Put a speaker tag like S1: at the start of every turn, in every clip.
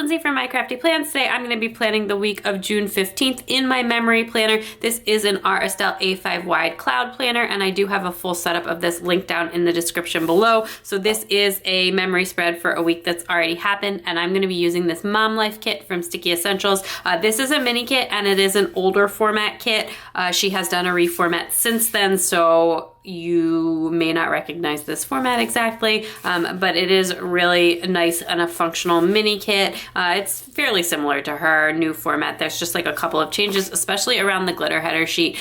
S1: Lindsay from My Crafty Plans. Today I'm going to be planning the week of June 15th in my memory planner. This is an Aura Estelle A5 wide cloud planner, and I do have a full setup of this linked down in the description below. So this is a memory spread for a week that's already happened, and I'm going to be using this Mom Life kit from Sticky Essentials. This is a mini kit, and it is an older format kit. She has done a reformat since then, so you may not recognize this format exactly, but it is really nice and a functional mini kit. It's fairly similar to her new format. There's just like a couple of changes, especially around the glitter header sheet,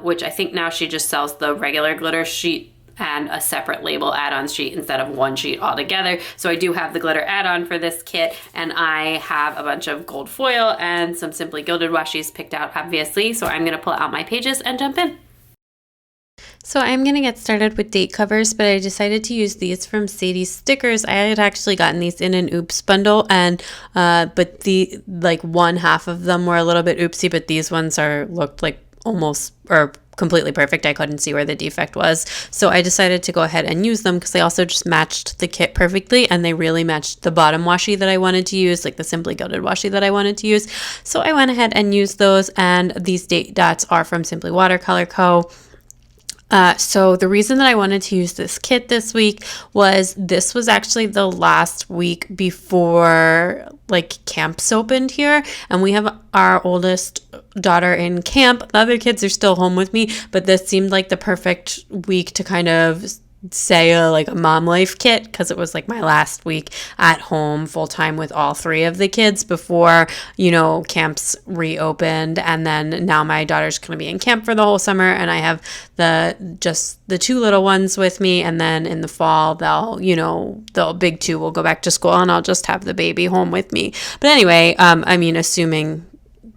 S1: which I think now she just sells the regular glitter sheet and a separate label add-on sheet instead of one sheet altogether. So I do have the glitter add-on for this kit, and I have a bunch of gold foil and some Simply Gilded washies picked out, obviously. So I'm gonna pull out my pages and jump in.
S2: So I'm going to get started with date covers, but I decided to use these from Sadie's Stickers. I had actually gotten these in an oops bundle, and but the one half of them were a little bit oopsie, but these ones looked like almost or completely perfect. I couldn't see where the defect was. So I decided to go ahead and use them because they also just matched the kit perfectly, and they really matched the bottom washi that I wanted to use, like the Simply Gilded washi that I wanted to use. So I went ahead and used those, and these date dots are from Simply Watercolor Co. So the reason that I wanted to use this kit this week was this was actually the last week before camps opened here, and we have our oldest daughter in camp. The other kids are still home with me, but this seemed like the perfect week to kind of say a mom life kit, because it was like my last week at home full time with all three of the kids before camps reopened. And then now my daughter's going to be in camp for the whole summer, and I have the two little ones with me, and then in the fall the big two will go back to school, and I'll just have the baby home with me. But anyway, assuming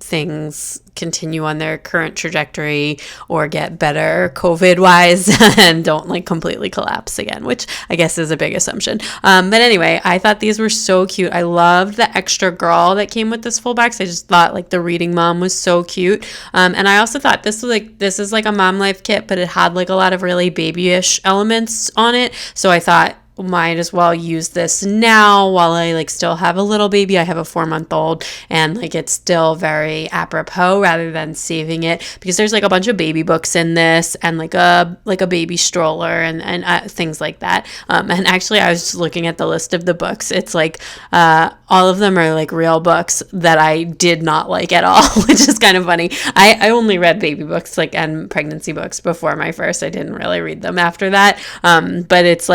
S2: things continue on their current trajectory or get better COVID wise and don't completely collapse again, which I guess is a big assumption. But anyway, I thought these were so cute. I loved the extra girl that came with this full box. I just thought the reading mom was so cute. And I also thought this is like a mom life kit, but it had a lot of really babyish elements on it. So I thought might as well use this now while I still have a little baby. I have a 4-month-old, and it's still very apropos rather than saving it, because there's a bunch of baby books in this, and a baby stroller and things like that. And actually I was just looking at the list of the books. It's all of them are real books that I did not like at all, which is kind of funny. I only read baby books and pregnancy books before my first. I didn't really read them after that. But it's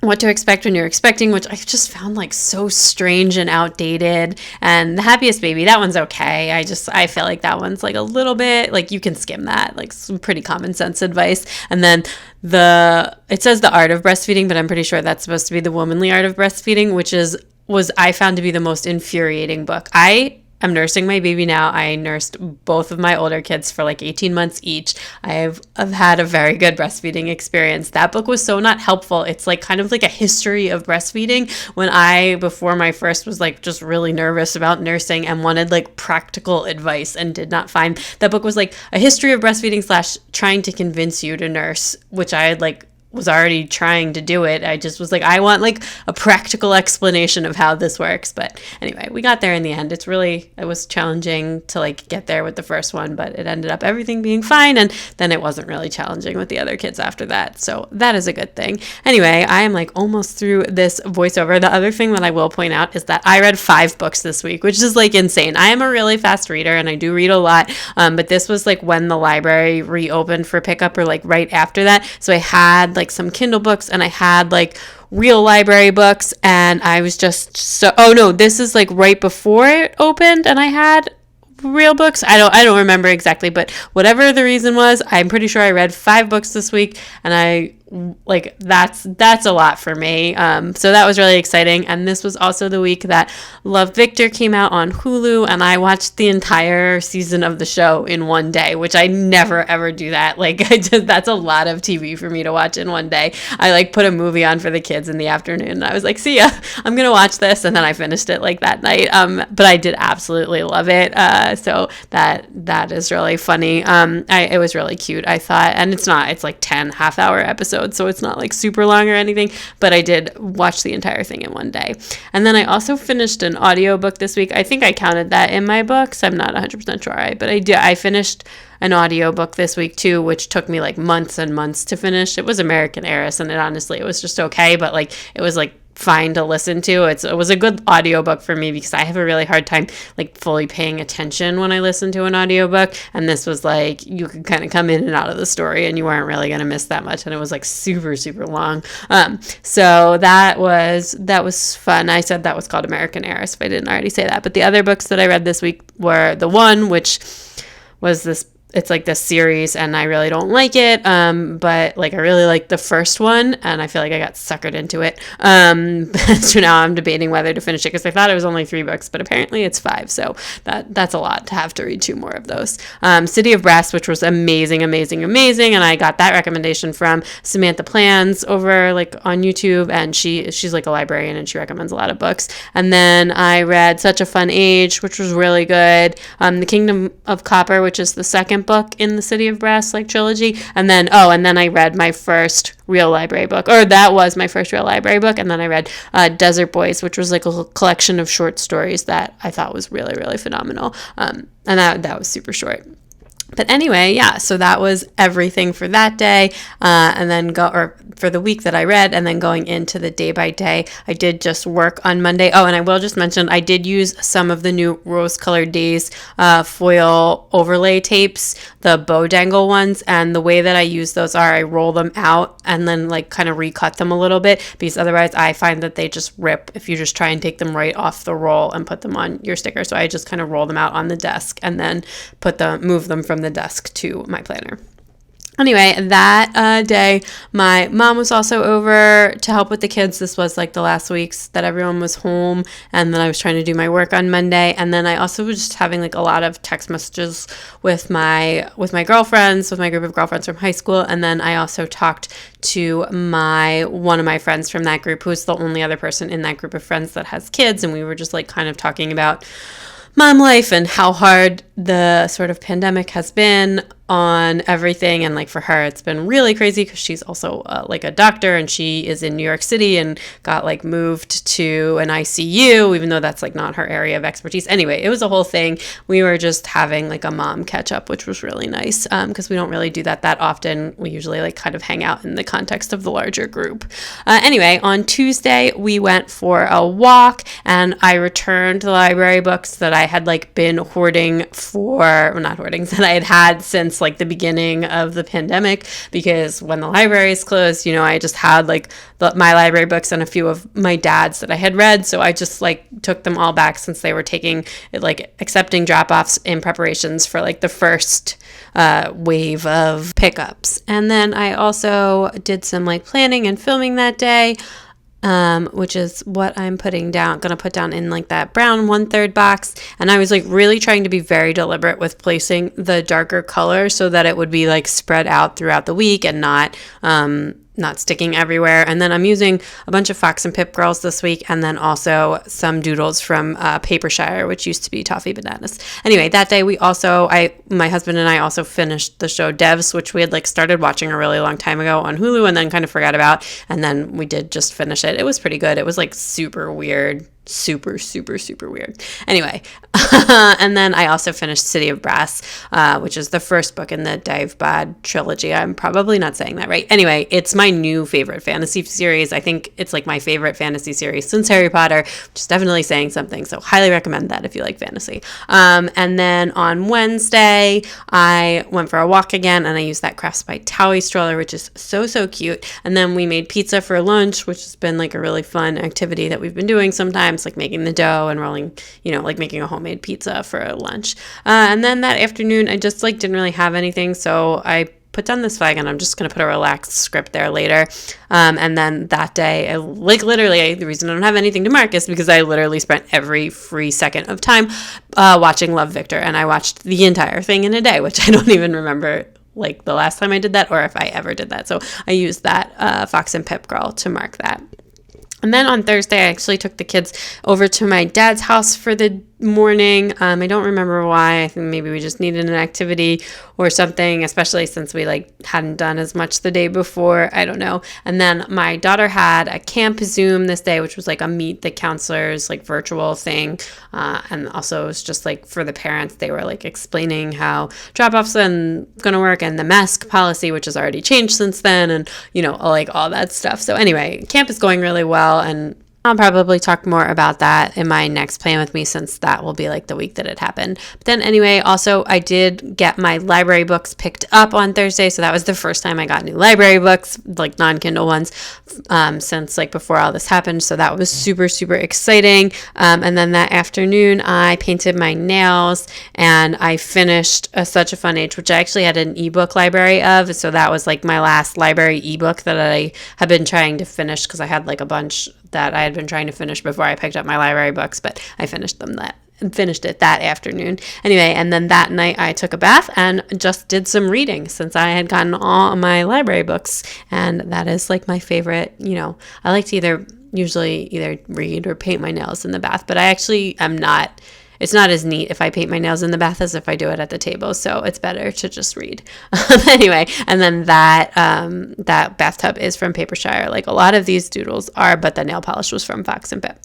S2: what to expect when you're expecting, which I just found so strange and outdated. And The Happiest Baby, that one's okay. I feel like that one's a little bit you can skim that, some pretty common sense advice. And then it says The Art of Breastfeeding, but I'm pretty sure that's supposed to be The Womanly Art of Breastfeeding, which was I found to be the most infuriating book. I'm nursing my baby now. I nursed both of my older kids for 18 months each. I've had a very good breastfeeding experience. That book was so not helpful. It's kind of a history of breastfeeding, when I, before my first, was just really nervous about nursing and wanted practical advice, and did not find that book was a history of breastfeeding / trying to convince you to nurse, which I had was already trying to do it. I just was I want a practical explanation of how this works. But anyway, we got there in the end. It was challenging to get there with the first one, but it ended up everything being fine, and then it wasn't really challenging with the other kids after that. So that is a good thing. Anyway, I am almost through this voiceover. The other thing that I will point out is that I read 5 books this week, which is insane. I am a really fast reader, and I do read a lot. But this was when the library reopened for pickup, or right after that. So I had some Kindle books, and I had real library books, and I was just this is right before it opened, and I had real books. I don't remember exactly, but whatever the reason was, I'm pretty sure I read 5 books this week, and I that's a lot for me. So that was really exciting. And this was also the week that Love, Victor came out on Hulu, and I watched the entire season of the show in one day, which I never ever do that. That's a lot of TV for me to watch in one day. I put a movie on for the kids in the afternoon, and I was see ya, I'm gonna watch this, and then I finished it that night. But I did absolutely love it. So that is really funny. It was really cute, I thought, and it's 10 half-hour episodes episodes, so it's not like super long or anything, but I did watch the entire thing in one day. And then I also finished an audiobook this week. I think I counted that in my books. I'm not 100% sure, but I finished an audiobook this week too, which took me like months and months to finish. It was American Heiress, and it was just okay, but like it was like fine to listen to. It was a good audiobook for me because I have a really hard time like fully paying attention when I listen to an audiobook, and this was like you could kind of come in and out of the story and you weren't really going to miss that much, and it was like super long. So that was fun. I said that was called American Heiress if I didn't already say that. But the other books that I read this week were The One, which was it's like this series, and I really don't like it, but like I really like the first one, and I feel like I got suckered into it. So now I'm debating whether to finish it because I thought it was only 3 books, but apparently it's 5, so that's a lot to have to read 2 more of those. City of Brass, which was amazing, and I got that recommendation from Samantha Plans over like on YouTube, and she's like a librarian and she recommends a lot of books. And then I read Such a Fun Age, which was really good. The Kingdom of Copper, which is the second book in the City of Brass like trilogy, and then I read my first real library book, or that was my first real library book, and then I read Desert Boys, which was like a collection of short stories that I thought was really phenomenal, and that was super short. But anyway, yeah, so that was everything for that day, and then for the week that I read, and then going into the day by day, I did just work on Monday. Oh, and I will just mention, I did use some of the new Rose Colored Days foil overlay tapes, the bow dangle ones, and the way that I use those are I roll them out and then like kind of recut them a little bit, because otherwise I find that they just rip if you just try and take them right off the roll and put them on your sticker. So I just kind of roll them out on the desk and then move them from the desk to my planner. Anyway, that day, my mom was also over to help with the kids. This was like the last weeks that everyone was home, and then I was trying to do my work on Monday. And then I also was just having like a lot of text messages with my girlfriends, with my group of girlfriends from high school. And then I also talked to one of my friends from that group, who's the only other person in that group of friends that has kids. And we were just like kind of talking about mom life and how hard the sort of pandemic has been on everything. And like for her, it's been really crazy because she's also like a doctor, and she is in New York City and got like moved to an ICU, even though that's like not her area of expertise. Anyway, it was a whole thing. We were just having like a mom catch up, which was really nice because we don't really do that often. We usually like kind of hang out in the context of the larger group. Anyway, on Tuesday, we went for a walk, and I returned the library books that I had like been hoarding that I had since like the beginning of the pandemic, because when the library is closed, I just had like my library books and a few of my dad's that I had read. So I just like took them all back since they were accepting drop-offs in preparations for like the first wave of pickups. And then I also did some like planning and filming that day, which is what I'm going to put down in like that brown 1/3 box. And I was like really trying to be very deliberate with placing the darker color so that it would be like spread out throughout the week and not sticking everywhere. And then I'm using a bunch of Fox and Pip Girls this week, and then also some doodles from Papershire, which used to be Toffee Bananas. Anyway, that day my husband and I also finished the show Devs, which we had like started watching a really long time ago on Hulu and then kind of forgot about, and then we did just finish it. It was pretty good. It was like super weird. Super weird. Anyway, and then I also finished City of Brass, which is the first book in the Dive Bod trilogy. I'm probably not saying that right. Anyway, it's my new favorite fantasy series. I think it's like my favorite fantasy series since Harry Potter, which is definitely saying something. So highly recommend that if you like fantasy. And then on Wednesday, I went for a walk again, and I used that Crafts by Towie stroller, which is so cute. And then we made pizza for lunch, which has been like a really fun activity that we've been doing sometimes, like making the dough and rolling, like making a homemade pizza for lunch. And then that afternoon, I just like didn't really have anything, so I put down this flag, and I'm just going to put a relaxed script there later. And then that day, the reason I don't have anything to mark is because I literally spent every free second of time watching Love, Victor, and I watched the entire thing in a day, which I don't even remember like the last time I did that or if I ever did that. So I used that Fox and Pip Girl to mark that. And then on Thursday, I actually took the kids over to my dad's house for the morning. I don't remember why. I think maybe we just needed an activity or something, especially since we hadn't done as much the day before. I don't know. And then my daughter had a camp Zoom this day, which was a meet the counselors virtual thing. And also it was just for the parents, they were explaining how drop-offs and gonna work and the mask policy, which has already changed since then, and all that stuff. So anyway, camp is going really well, and I'll probably talk more about that in my next Plan With Me, since that will be the week that it happened. But then anyway, also I did get my library books picked up on Thursday. So that was the first time I got new library books, non-Kindle ones, since before all this happened. So that was super, super exciting. And then that afternoon I painted my nails and I finished Such a Fun Age, which I actually had an ebook library of. So that was my last library ebook that I had been trying to finish, because I had a bunch that I had been trying to finish before I picked up my library books, but I finished it that afternoon. Anyway, and then that night I took a bath and just did some reading, since I had gotten all my library books, and that is my favorite. I like to usually either read or paint my nails in the bath, but I actually am not. It's not as neat if I paint my nails in the bath as if I do it at the table, so it's better to just read. Anyway, and then that bathtub is from Papershire, a lot of these doodles are, but the nail polish was from Fox and Pip.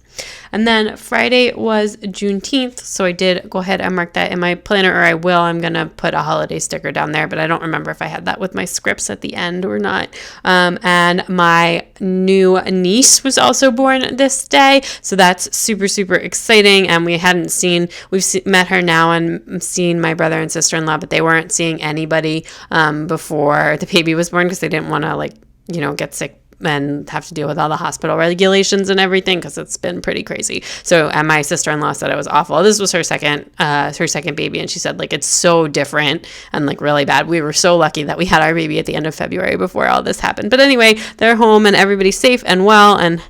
S2: And then Friday was Juneteenth, so I did go ahead and mark that in my planner, or I will. I'm going to put a holiday sticker down there, but I don't remember if I had that with my scripts at the end or not. And my new niece was also born this day, so that's super, super exciting. And we've met her now and seen my brother and sister-in-law, but they weren't seeing anybody before the baby was born, because they didn't want to get sick and have to deal with all the hospital regulations and everything, because it's been pretty crazy. So, and my sister-in-law said it was awful. This was her second baby, and she said it's so different and really bad. We were so lucky that we had our baby at the end of February before all this happened. But anyway, they're home and everybody's safe and well and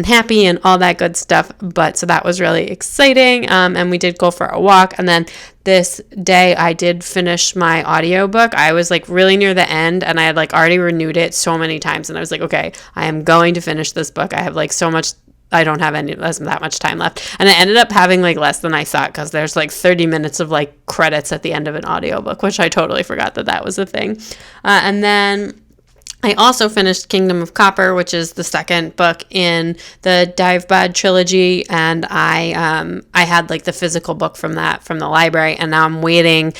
S2: happy and all that good stuff. But so that was really exciting. And we did go for a walk, and then this day I did finish my audiobook. I was really near the end, and I had already renewed it so many times, and I was okay, I am going to finish this book. I have so much, I don't have that much time left. And I ended up having less than I thought, because there's 30 minutes of credits at the end of an audiobook, which I totally forgot that was a thing. And then I also finished Kingdom of Copper, which is the second book in the Divebod trilogy, and I had the physical book from the library, and now I'm waiting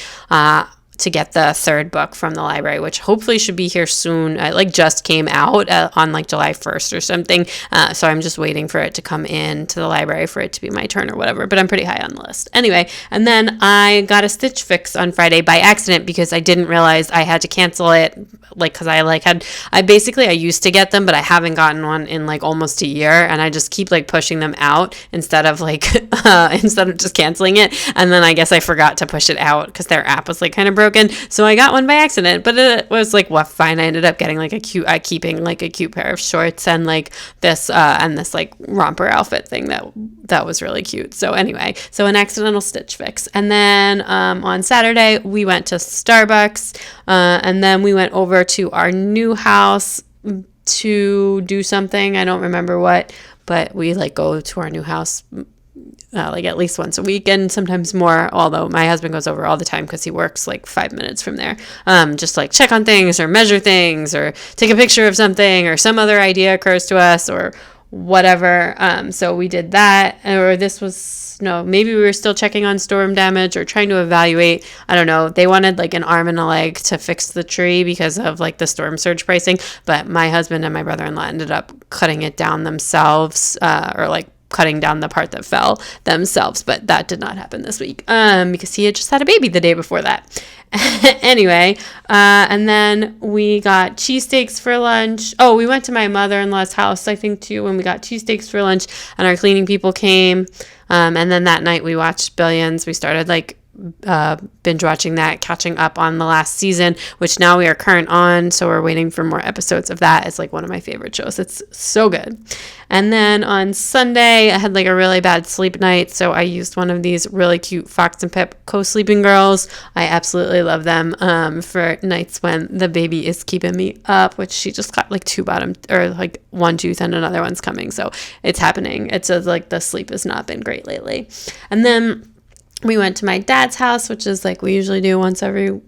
S2: to get the third book from the library, which hopefully should be here soon. It just came out on July 1st or something, so I'm just waiting for it to come in to the library for it to be my turn or whatever, but I'm pretty high on the list. Anyway, and then I got a Stitch Fix on Friday by accident, because I didn't realize I had to cancel it, because I used to get them, but I haven't gotten one in almost a year, and I just keep pushing them out instead of just canceling it. And then I guess I forgot to push it out, because their app was kind of broken, so I got one by accident. But it was fine. I ended up getting keeping a cute pair of shorts and this romper outfit thing that was really cute. So anyway, so an accidental Stitch Fix. And then on Saturday we went to Starbucks, and then we went over to our new house to do something. I don't remember what, but we go to our new house at least once a week, and sometimes more, although my husband goes over all the time because he works 5 minutes from there, just check on things or measure things or take a picture of something, or some other idea occurs to us or whatever. So we did that, or maybe we were still checking on storm damage or trying to evaluate, I don't know. They wanted an arm and a leg to fix the tree because of the storm surge pricing, but my husband and my brother-in-law ended up cutting it down themselves, or cutting down the part that fell themselves, but that did not happen this week, because he had just had a baby the day before that. Anyway, and then we got cheesesteaks for lunch. Oh, we went to my mother-in-law's house, I think, too, when we got cheesesteaks for lunch, and our cleaning people came, and then that night we watched Billions. We started binge watching that, catching up on the last season, which now we are current on, so we're waiting for more episodes of that. It's one of my favorite shows. It's so good. And then on Sunday I had a really bad sleep night, so I used one of these really cute Fox and Pip co-sleeping girls. I absolutely love them for nights when the baby is keeping me up, which she just got two bottom, or one tooth and another one's coming, so it's happening. It says the sleep has not been great lately. And then we went to my dad's house, which is like we usually do once every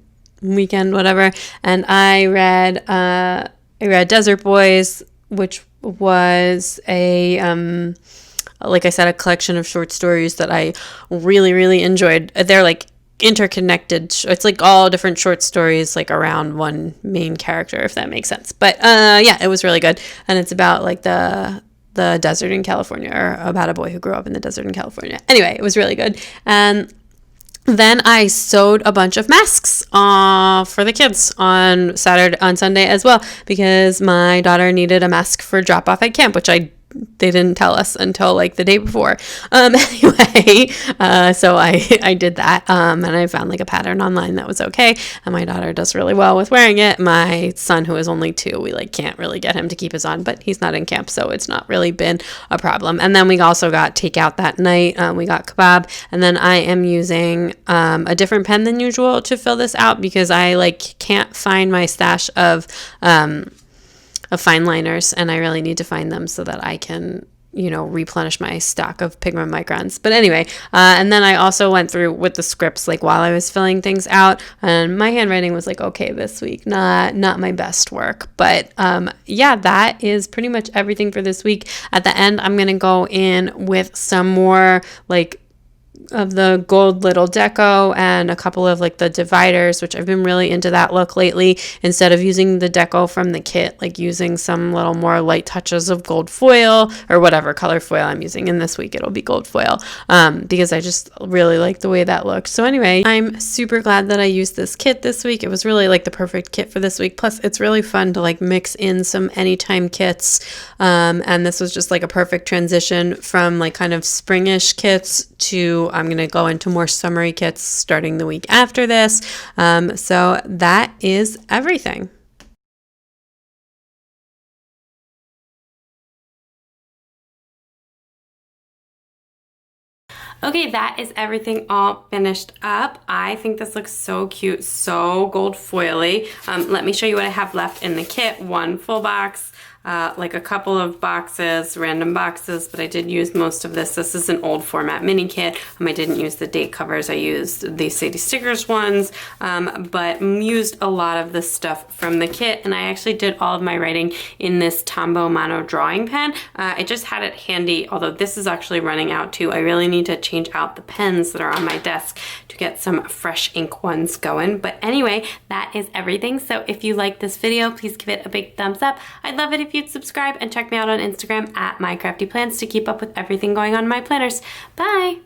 S2: weekend, whatever. And I read Desert Boys, which was like I said, a collection of short stories that I really, really enjoyed. They're like interconnected. It's like all different short stories like around one main character, if that makes sense. But yeah, it was really good. And it's about like the desert in California, or about a boy who grew up in the desert in California. Anyway, it was really good. And then I sewed a bunch of masks for the kids on Sunday as well, because my daughter needed a mask for drop off at camp, which they didn't tell us until like the day before. Anyway, so I did that, and I found like a pattern online that was okay, and my daughter does really well with wearing it. My son, who is only 2, we like can't really get him to keep his on, but he's not in camp, so it's not really been a problem. And then we also got takeout that night. We got kebab, and then I am using a different pen than usual to fill this out, because I like can't find my stash of fine liners, and I really need to find them so that I can, replenish my stock of pigment microns. But anyway, and then I also went through with the scripts like while I was filling things out, and my handwriting was like okay this week, not my best work. But yeah, that is pretty much everything for this week. At the end, I'm gonna go in with some more like of the gold little deco and a couple of like the dividers, which I've been really into that look lately. Instead of using the deco from the kit, like using some little more light touches of gold foil or whatever color foil I'm using. And this week it'll be gold foil, because I just really like the way that looked. So anyway, I'm super glad that I used this kit this week. It was really like the perfect kit for this week. Plus it's really fun to like mix in some anytime kits. And this was just like a perfect transition from like kind of springish kits to I'm going to go into more summery kits starting the week after this. So that is everything.
S1: Okay, that is everything all finished up. I think this looks so cute, so gold foily. Let me show you what I have left in the kit. 1 full box, like a couple of boxes, random boxes, but I did use most of this. This is an old format mini kit. I didn't use the date covers. I used the Sadie Stickers ones, but used a lot of the stuff from the kit, and I actually did all of my writing in this Tombow Mono drawing pen. I just had it handy, although this is actually running out too. I really need to change out the pens that are on my desk to get some fresh ink ones going. But anyway, that is everything. So if you like this video, please give it a big thumbs up. I'd love it if you'd subscribe, and check me out on Instagram at mycraftyplans to keep up with everything going on in my planners. Bye!